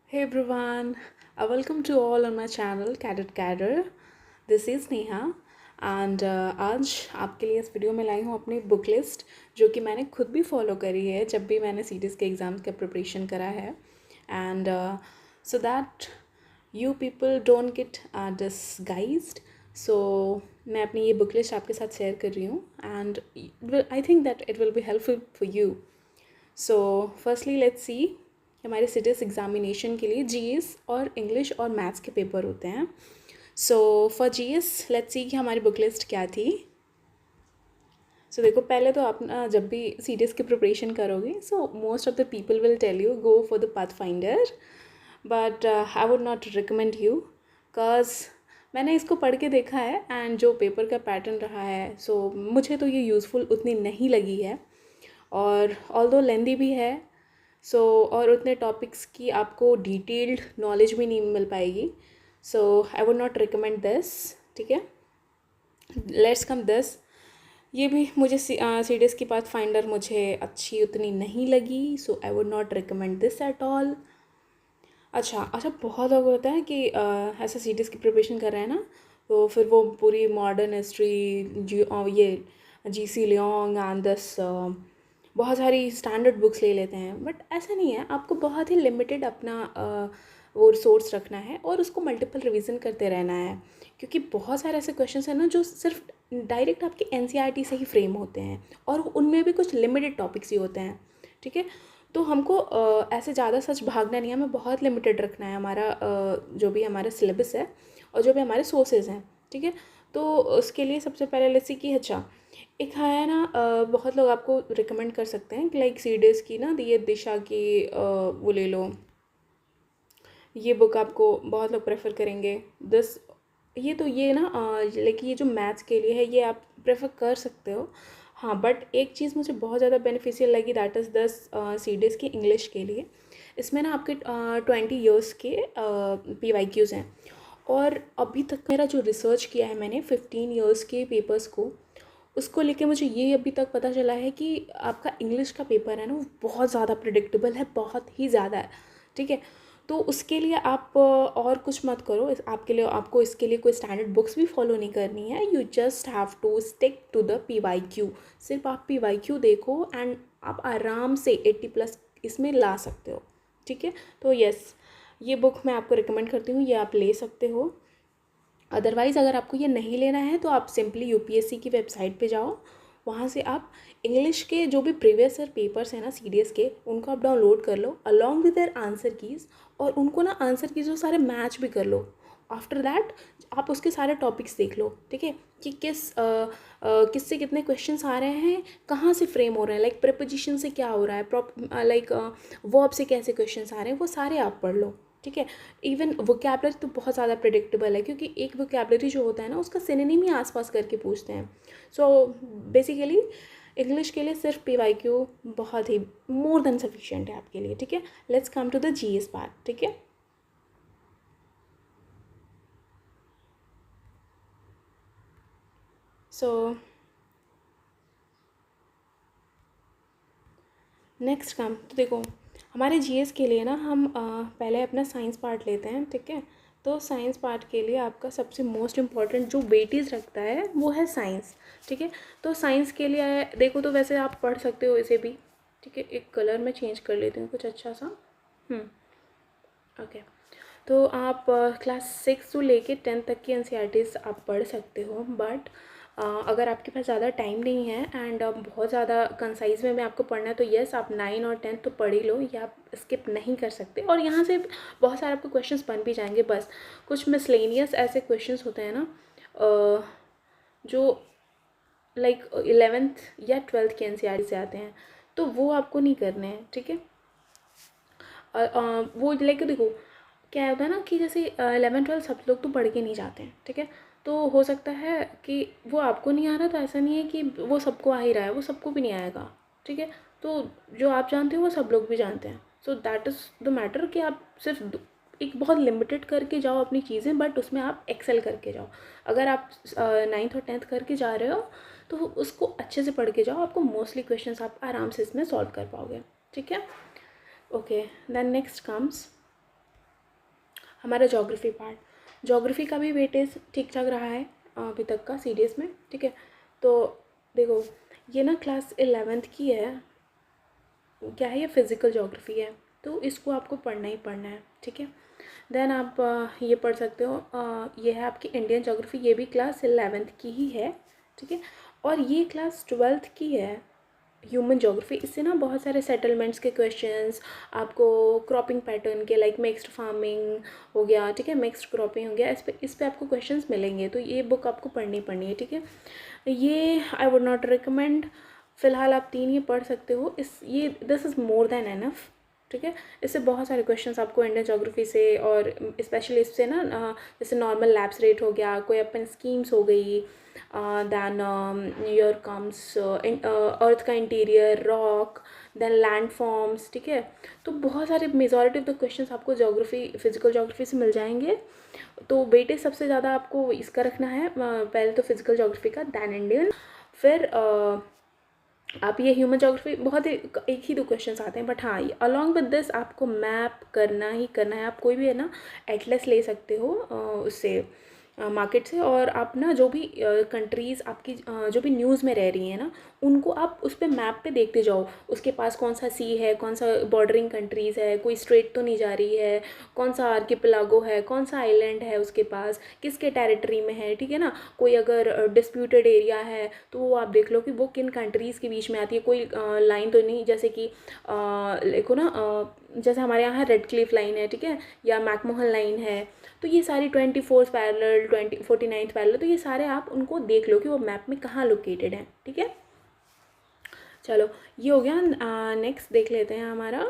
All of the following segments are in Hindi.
Hey everyone, welcome to all on my channel Cadet Cadder. This is Neha and आज आपके लिए इस वीडियो में लाई हूँ अपनी बुक लिस्ट जो कि मैंने खुद भी फॉलो करी है जब भी मैंने सीटीज के एग्ज़ाम्स का प्रिपरेशन करा है and so that you people don't get disguised. So मैं अपनी ये बुक लिस्ट आपके साथ शेयर कर रही हूँ and I think that it will be helpful for you. So firstly let's see. हमारे सिटीज एग्जामिनेशन के लिए जीएस और इंग्लिश और मैथ्स के पेपर होते हैं. So for GS let's see कि हमारी बुक लिस्ट क्या थी. सो देखो, पहले तो आप जब भी सीटीज की प्रिपरेशन करोगे so most of the people will tell you go for the path finder, but I would not recommend you because मैंने इसको पढ़ के देखा है एंड जो पेपर का पैटर्न रहा है सो मुझे तो ये यूज़फुल उतनी नहीं लगी है और ऑल्दो लेंदी भी है. और उतने टॉपिक्स की आपको डिटेल्ड नॉलेज भी नहीं मिल पाएगी. So I would not recommend this. ठीक है, लेट्स कम दिस. ये भी मुझे सीडीएस की पाथ फाइंडर मुझे अच्छी उतनी नहीं लगी. So I would not recommend this at all. अच्छा, बहुत लोग होता है कि ऐसा सीडीएस की प्रिपरेशन कर रहे हैं ना, तो फिर वो पूरी मॉडर्न हिस्ट्री ये जीसी लियोंग एंड दिस बहुत सारी स्टैंडर्ड बुक्स ले लेते हैं. बट ऐसा नहीं है, आपको बहुत ही लिमिटेड अपना वो सोर्स रखना है और उसको मल्टीपल रिवीजन करते रहना है, क्योंकि बहुत सारे ऐसे क्वेश्चंस हैं ना जो सिर्फ डायरेक्ट आपके एनसीईआरटी से ही फ्रेम होते हैं और उनमें भी कुछ लिमिटेड टॉपिक्स ही होते हैं. ठीक है, तो हमको ऐसे ज़्यादा सच भागना नहीं है, हमें बहुत लिमिटेड रखना है हमारा जो भी हमारा सिलेबस है और जो भी हमारे सोर्सेज हैं. ठीक है, तो उसके लिए सबसे पहले लेट्स सी कि अच्छा एक है ना, बहुत लोग आपको रिकमेंड कर सकते हैं कि लाइक सीडीएस की ना ये दिशा की वो ले लो. ये बुक आपको बहुत लोग प्रेफर करेंगे. ये ना लाइक ये जो मैथ्स के लिए है ये आप प्रेफर कर सकते हो. हाँ, बट एक चीज़ मुझे बहुत ज़्यादा बेनिफिशियल लगी, दैट इज़ दस सीडीएस की इंग्लिश के लिए. इसमें ना आपके 20 ईयर्स के PYQs हैं और अभी तक मेरा जो रिसर्च किया है मैंने 15 ईयर्स के पेपर्स को, उसको लेके मुझे ये अभी तक पता चला है कि आपका इंग्लिश का पेपर है ना वो बहुत ज़्यादा प्रिडिक्टेबल है, बहुत ही ज़्यादा है. ठीक है, तो उसके लिए आप और कुछ मत करो. आपके लिए आपको इसके लिए कोई स्टैंडर्ड बुक्स भी फॉलो नहीं करनी है. You just have to stick to the PYQ. सिर्फ आप PYQ देखो एंड आप आराम से 80+ इसमें ला सकते हो. ठीक है, तो यस, ये बुक मैं आपको रिकमेंड करती हूँ, ये आप ले सकते हो. अदरवाइज़ अगर आपको ये नहीं लेना है तो आप सिंपली यूपीएससी की वेबसाइट पे जाओ, वहाँ से आप इंग्लिश के जो भी प्रीवियस ईयर पेपर्स हैं ना सीडीएस के, उनको आप डाउनलोड कर लो along with their answer keys, और उनको ना आंसर कीज़ वो सारे मैच भी कर लो. आफ्टर दैट आप उसके सारे टॉपिक्स देख लो. ठीक है, कि किससे कितने क्वेश्चंस आ रहे हैं, कहाँ से फ्रेम हो रहे हैं, लाइक प्रीपोजिशन से क्या हो रहा है, लाइक वर्ब से कैसे क्वेश्चंस आ रहे हैं, वो सारे आप पढ़ लो. ठीक है, इवन वोकैबलरी तो बहुत ज़्यादा प्रेडिक्टेबल है, क्योंकि एक वोकैबलरी जो होता है ना उसका सिनोनिम ही आसपास करके पूछते हैं. सो बेसिकली इंग्लिश के लिए सिर्फ PYQ बहुत ही मोर देन सफिशिएंट है आपके लिए. ठीक है, let's come to the GS part. ठीक है, सो नेक्स्ट काम तो देखो, हमारे जीएस के लिए ना हम पहले अपना साइंस पार्ट लेते हैं. ठीक है, तो साइंस पार्ट के लिए आपका सबसे मोस्ट इम्पॉर्टेंट जो वेटेज रखता है वो है साइंस. ठीक है, तो साइंस के लिए देखो तो वैसे आप पढ़ सकते हो इसे भी. ठीक है, एक कलर में चेंज कर लेती हूँ कुछ अच्छा सा. ओके, तो आप क्लास 6 से लेके 10 तक की एनसीईआरटीज़ आप पढ़ सकते हो. बट अगर आपके पास ज़्यादा टाइम नहीं है एंड बहुत ज़्यादा कंसाइज में आपको पढ़ना है तो येस, आप 9 और 10 तो पढ़ ही लो, या आप स्किप नहीं कर सकते. और यहाँ से बहुत सारे आपको क्वेश्चंस बन भी जाएंगे. बस कुछ मिसलेनियस ऐसे क्वेश्चंस होते हैं ना जो लाइक 11th या 12th के एनसीईआरटी से आते हैं, तो वो आपको नहीं करने हैं. ठीक है, वो लाइक देखो क्या होता है ना कि जैसे 11th 12th सब लोग तो पढ़ के नहीं जाते हैं. ठीक है, तो हो सकता है कि वो आपको नहीं आ रहा, तो ऐसा नहीं है कि वो सबको आ ही रहा है, वो सबको भी नहीं आएगा. ठीक है, तो जो आप जानते हो वो सब लोग भी जानते हैं. So that is the matter कि आप सिर्फ एक बहुत लिमिटेड करके जाओ अपनी चीज़ें, बट उसमें आप एक्सेल करके जाओ. अगर आप 9th और 10th करके जा रहे हो तो उसको अच्छे से पढ़ के जाओ, आपको मोस्टली क्वेश्चंस आप आराम से इसमें सॉल्व कर पाओगे. ठीक है, ओके, देन नेक्स्ट कम्स हमारा ज्योग्राफी पार्ट, ज्योग्राफी का भी वेटेज ठीक ठाक रहा है अभी तक का सीडीएस में, ठीक है। तो देखो ये ना क्लास 11th की है, क्या है ये फिज़िकल ज्योग्राफी है, तो इसको आपको पढ़ना ही पढ़ना है, ठीक है। देन आप ये पढ़ सकते हो, ये है आपकी इंडियन ज्योग्राफी, ये भी क्लास 11th की ही है, ठीक है। और ये क्लास 12th की है ह्यूमन ज्योग्राफी। इससे ना बहुत सारे सेटलमेंट्स के क्वेश्चंस आपको, क्रॉपिंग पैटर्न के, लाइक मिक्स्ड फार्मिंग हो गया, ठीक है, मिक्स्ड क्रॉपिंग हो गया, इस पे आपको क्वेश्चंस मिलेंगे। तो ये बुक आपको पढ़नी है, ठीक है। ये आई वुड नॉट रिकमेंड, फ़िलहाल आप 3 ये पढ़ सकते हो, this is more than enough, ठीक है। इससे बहुत सारे क्वेश्चंस आपको इंडियन ज्योग्राफी से, और स्पेशली इससे ना जैसे नॉर्मल लैप्स रेट हो गया, कोई अपन स्कीम्स हो गई, दैन योर कम्स अर्थ का interior, rock, then landforms, ठीक है। तो बहुत सारे मेजॉरिटी ऑफ द क्वेश्चंस आपको ज्योग्राफी, फिजिकल ज्योग्राफी से मिल जाएंगे। तो वेटेज सबसे ज़्यादा आपको इसका रखना है, पहले तो फिजिकल ज्योग्राफी का, दैन इंडियन, फिर आप ये ह्यूमन ज्योग्राफी, बहुत ही एक ही 2 क्वेश्चंस आते हैं, बट हाँ अलॉन्ग विद दिस आपको मैप करना ही करना है। आप कोई भी है ना एटलस ले सकते हो उससे, मार्केट से, और आप ना जो भी कंट्रीज़ आपकी जो भी न्यूज़ में रह रही हैं ना, उनको आप उस पर मैप पे देखते जाओ, उसके पास कौन सा सी है, कौन सा बॉर्डरिंग कंट्रीज़ है, कोई स्ट्रेट तो नहीं जा रही है, कौन सा आर्किपेलागो है, कौन सा आइलैंड है उसके पास, किसके टेरिटरी में है, ठीक है ना। कोई अगर डिस्प्यूटेड एरिया है तो वो आप देख लो कि वो किन कंट्रीज़ के बीच में आती है, कोई लाइन तो नहीं, जैसे कि देखो ना, जैसे हमारे यहाँ रेड क्लिफ लाइन है, ठीक है, या मैकमोहन लाइन है, तो ये सारी 24th पैरेलल, 49th पैरेलल, तो ये सारे आप उनको देख लो कि वो मैप में कहाँ लोकेटेड हैं, ठीक है। चलो ये हो गया। नेक्स्ट देख लेते हैं हमारा,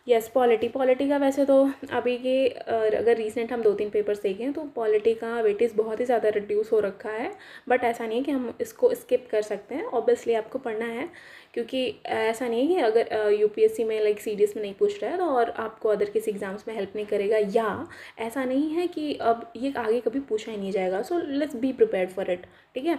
यस, पॉलिटी का वैसे तो अभी के अगर रिसेंट हम 2-3 पेपर्स देखें तो पॉलिटी का वेटेज बहुत ही ज़्यादा रिड्यूस हो रखा है, बट ऐसा नहीं है कि हम इसको स्किप कर सकते हैं, ऑब्वियसली आपको पढ़ना है, क्योंकि ऐसा नहीं है कि अगर यूपीएससी में लाइक सीडीएस में नहीं पूछ रहा है तो और आपको अदर किसी एग्जाम्स में हेल्प नहीं करेगा, या ऐसा नहीं है कि अब ये आगे कभी पूछा ही नहीं जाएगा। So let's be prepared for it, ठीक है।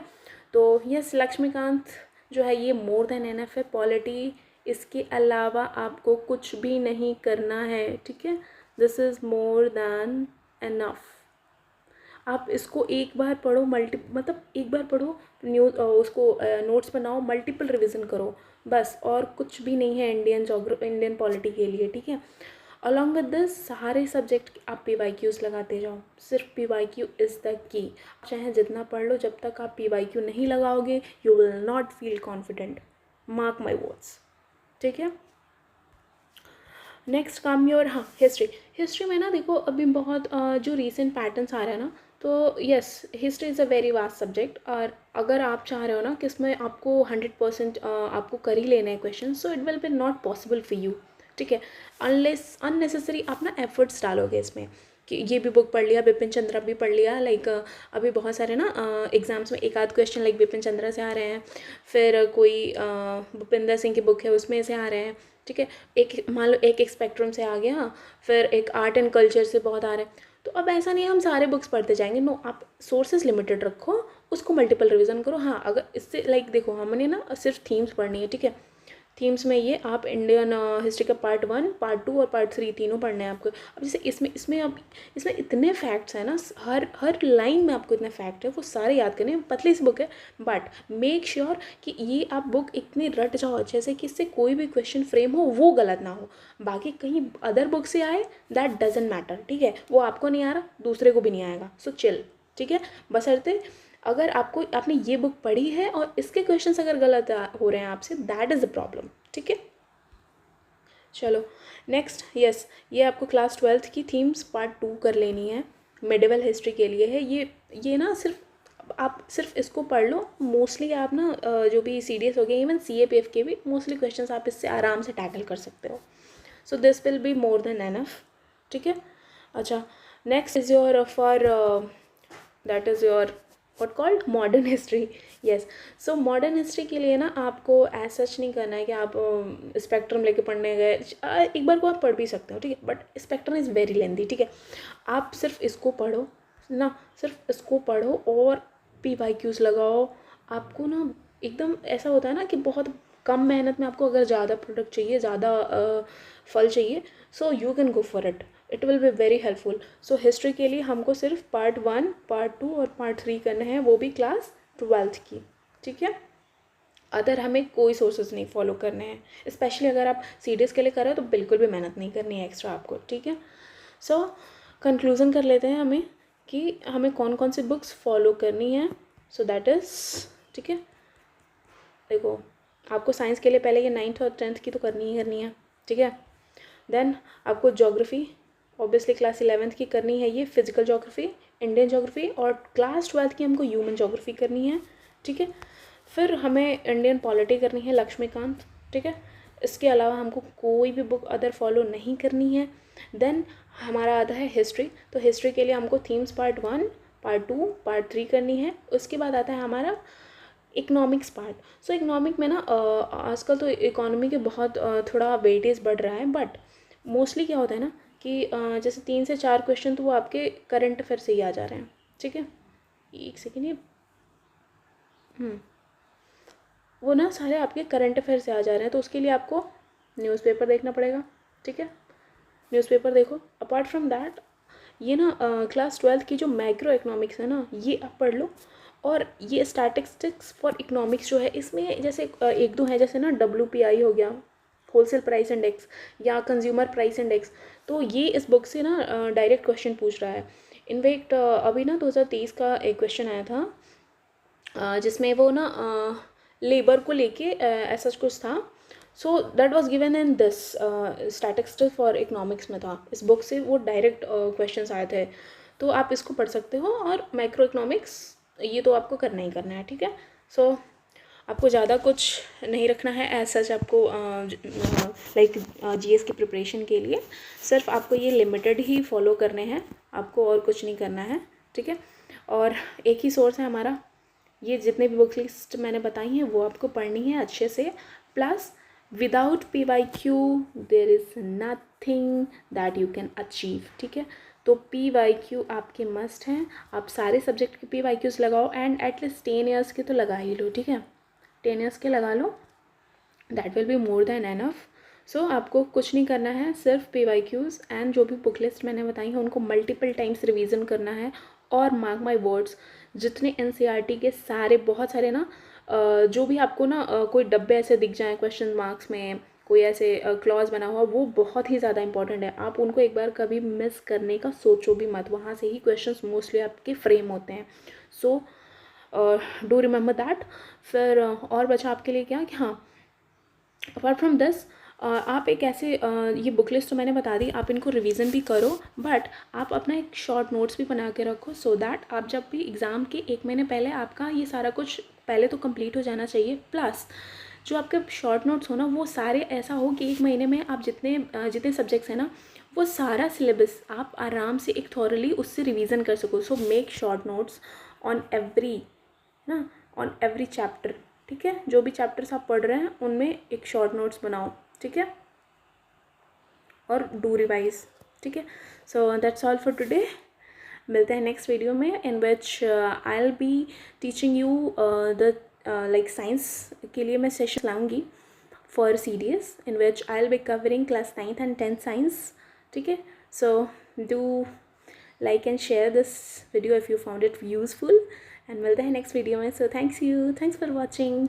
तो यस, लक्ष्मीकांत जो है ये मोर देन एनफ है पॉलिटी, इसके अलावा आपको कुछ भी नहीं करना है, ठीक है। This is more than enough. आप इसको एक बार पढ़ो, मतलब एक बार पढ़ो, न्यूज़ उसको नोट्स बनाओ, मल्टीपल रिवीजन करो, बस, और कुछ भी नहीं है इंडियन पॉलिटी के लिए, ठीक है। अलॉन्ग विद दिस सारे सब्जेक्ट आप PYQs लगाते जाओ, सिर्फ PYQ इज़ द की। चाहे जितना पढ़ लो, जब तक आप PYQ नहीं लगाओगे you will not feel confident, mark my words, ठीक है। नेक्स्ट कम योर, हाँ, हिस्ट्री में ना देखो अभी बहुत जो रीसेंट पैटर्न्स आ रहे हैं ना, तो yes, history is a very vast subject, और अगर आप चाह रहे हो ना कि इसमें आपको 100% आपको कर ही लेने हैं question, so it will be not possible for you, ठीक है, अनलेस अननेसेसरी आप ना एफर्ट्स डालोगे इसमें कि ये भी बुक पढ़ लिया, बिपिन चंद्रा भी पढ़ लिया, लाइक अभी बहुत सारे ना एग्ज़ाम्स में एक आध क्वेश्चन लाइक बिपिन चंद्रा से आ रहे हैं, फिर कोई भूपिंदर सिंह की बुक है उसमें से आ रहे हैं, ठीक है। एक मान लो एक स्पेक्ट्रम से आ गया, फिर एक आर्ट एंड कल्चर से बहुत आ रहे हैं, तो अब ऐसा नहीं है हम सारे बुक्स पढ़ते जाएंगे, नो, आप सोर्सेज लिमिटेड रखो, उसको मल्टीपल रिवीजन करो। हाँ, अगर इससे लाइक देखो हमने ना सिर्फ थीम्स पढ़नी है, ठीक है, थीम्स में ये आप इंडियन हिस्ट्री का पार्ट 1, पार्ट 2 और पार्ट 3 तीनों पढ़ने हैं आपको। अब जैसे इसमें अब इसमें इतने फैक्ट्स हैं ना, हर लाइन में आपको इतने फैक्ट है, वो सारे याद करने हैं, पतली सी बुक है, बट मेक श्योर कि ये आप बुक इतनी रट जाओ अच्छे से कि इससे कोई भी क्वेश्चन फ्रेम हो वो गलत ना हो, बाकी कहीं अदर बुक से आए दैट डजेंट मैटर, ठीक है, वो आपको नहीं आ रहा दूसरे को भी नहीं आएगा, सो चिल, ठीक है। बशर्ते अगर आपने ये बुक पढ़ी है और इसके क्वेश्चंस अगर गलत हो रहे हैं आपसे, दैट इज़ द प्रॉब्लम, ठीक है। चलो नेक्स्ट, यस, ये आपको क्लास 12th की थीम्स पार्ट 2 कर लेनी है, मेडिवल हिस्ट्री के लिए है ये ना, सिर्फ आप सिर्फ इसको पढ़ लो, मोस्टली आप ना जो भी CDS हो गया, इवन CAPF के भी मोस्टली क्वेश्चंस आप इससे आराम से टैकल कर सकते हो, so this will be more than enough, ठीक है। अच्छा, next is your for that is your what called modern history, yes. So modern history के लिए ना आपको ऐसा सच नहीं करना है कि आप स्पेक्ट्रम लेके पढ़ने गए, एक बार को आप पढ़ भी सकते हो, ठीक है, but spectrum is very lengthy, ठीक है। आप सिर्फ इसको पढ़ो ना, सिर्फ इसको पढ़ो और PYQs लगाओ, आपको ना एकदम ऐसा होता है ना कि बहुत कम मेहनत में आपको अगर ज़्यादा प्रोडक्ट चाहिए, ज़्यादा फल चाहिए, so you can go for it, it will be very helpful. So history के लिए हमको सिर्फ पार्ट 1, पार्ट 2 और पार्ट 3 करने हैं, वो भी क्लास 12th की. ठीक है, अदर हमें कोई सोर्सेज नहीं फॉलो करने हैं. स्पेशली अगर आप सीडीएस के लिए कर रहे हो तो बिल्कुल भी मेहनत नहीं करनी है एक्स्ट्रा आपको. ठीक है, सो कंक्लूज़न कर लेते हैं हमें कि हमें कौन कौन सी बुक्स फॉलो करनी है. सो दैट इज़, ठीक है, देखो आपको साइंस के लिए पहले ये 9th और 10th की तो करनी ही करनी है. ठीक है, देन आपको जोग्राफ़ी ऑब्वियसली क्लास 11th की करनी है, ये फिजिकल जोग्राफ़ी, इंडियन जोग्राफ़ी, और क्लास 12th की हमको ह्यूमन जोग्राफ़ी करनी है. ठीक है, फिर हमें इंडियन पॉलिटी करनी है, लक्ष्मीकांत. ठीक है, इसके अलावा हमको कोई भी बुक अदर फॉलो नहीं करनी है. देन हमारा आता है हिस्ट्री. तो हिस्ट्री के लिए हमको थीम्स पार्ट 1, पार्ट 2, पार्ट 3 करनी है. उसके बाद आता है हमारा इकोनॉमिक्स पार्ट. सो इकोनॉमिक में ना आजकल तो इकोनॉमी के बहुत थोड़ा वेटेज बढ़ रहा है, बट मोस्टली क्या होता है ना कि जैसे 3 से 4 क्वेश्चन तो वो आपके करंट अफेयर से ही आ जा रहे हैं. ठीक है, एक सेकेंड, ये वो ना सारे आपके करंट अफेयर से आ जा रहे हैं, तो उसके लिए आपको न्यूज़पेपर देखना पड़ेगा. ठीक है, न्यूज़पेपर देखो. अपार्ट फ्रॉम दैट ये ना क्लास 12th की जो मैक्रो इकोनॉमिक्स है ना, ये आप पढ़ लो. और ये स्टैटिस्टिक्स फॉर इकोनॉमिक्स जो है, इसमें जैसे एक दो हैं, जैसे ना WPI हो गया, होलसेल प्राइस इंडेक्स, या कंज्यूमर प्राइस इंडेक्स. तो ये इस बुक से ना डायरेक्ट क्वेश्चन पूछ रहा है. इनफैक्ट अभी ना 2023 का एक क्वेश्चन आया था जिसमें वो ना लेबर को लेके ऐसा कुछ था. So that was given in this statistics for economics में था. इस बुक से वो डायरेक्ट क्वेश्चंस आए थे, तो आप इसको पढ़ सकते हो. और माइक्रो इकोनॉमिक्स ये तो आपको करना ही करना है. ठीक है, सो आपको ज़्यादा कुछ नहीं रखना है एज सच. आपको लाइक जीएस की प्रिपरेशन के लिए सिर्फ आपको ये लिमिटेड ही फॉलो करने हैं, आपको और कुछ नहीं करना है. ठीक है, और एक ही सोर्स है हमारा. ये जितने भी बुक लिस्ट मैंने बताई हैं वो आपको पढ़नी है अच्छे से. Plus without PYQ there is nothing that you can achieve. ठीक है, तो PYQ आपके मस्ट हैं. आप सारे सब्जेक्ट के PYQs लगाओ, एंड एटलीस्ट 10 ईयर्स के तो लगा ही लो. ठीक है, 10 ईयर्स के लगा लो, that will be more than enough. So आपको कुछ नहीं करना है, सिर्फ PYQs एंड जो भी बुक लिस्ट मैंने बताई है उनको मल्टीपल टाइम्स रिवीजन करना है. और मार्क माई वर्ड्स, जितने NCERT के सारे बहुत सारे ना जो भी आपको ना कोई डब्बे ऐसे दिख जाएँ क्वेश्चन मार्क्स में, कोई ऐसे क्लॉज बना हुआ, वो बहुत ही ज़्यादा इंपॉर्टेंट है. आप उनको एक बार कभी मिस करने का सोचो भी मत, वहाँ से ही क्वेश्चंस मोस्टली आपके फ्रेम होते हैं. So do remember that. फिर और बचा आपके लिए क्या कि हाँ, अपार्ट फ्रॉम दिस आप एक ऐसे ये बुक लिस्ट तो मैंने बता दी, आप इनको रिवीजन भी करो, बट आप अपना एक शॉर्ट नोट्स भी बना के रखो, सो दैट आप जब भी एग्ज़ाम के 1 महीने पहले आपका ये सारा कुछ पहले तो कंप्लीट हो जाना चाहिए. प्लस जो आपके शॉर्ट नोट्स हो ना, वो सारे ऐसा हो कि 1 महीने में आप जितने सब्जेक्ट्स हैं ना, वो सारा सिलेबस आप आराम से एक थॉरली उससे रिवीजन कर सको. So make short notes on every ना, ऑन एवरी चैप्टर. ठीक है, जो भी चैप्टर्स आप पढ़ रहे हैं उनमें एक शॉर्ट नोट्स बनाओ. ठीक है, और डू रिवाइज. ठीक है, so that's all for today. मिलते हैं नेक्स्ट वीडियो में, in which I will be teaching you the like science के लिए मैं सेशन लाऊंगी for CDS, in which I will be covering class 9th and 10th science. ठीक है, so do like and share this video if you found it useful, and मिलते हैं नेक्स्ट वीडियो में. So thanks for watching.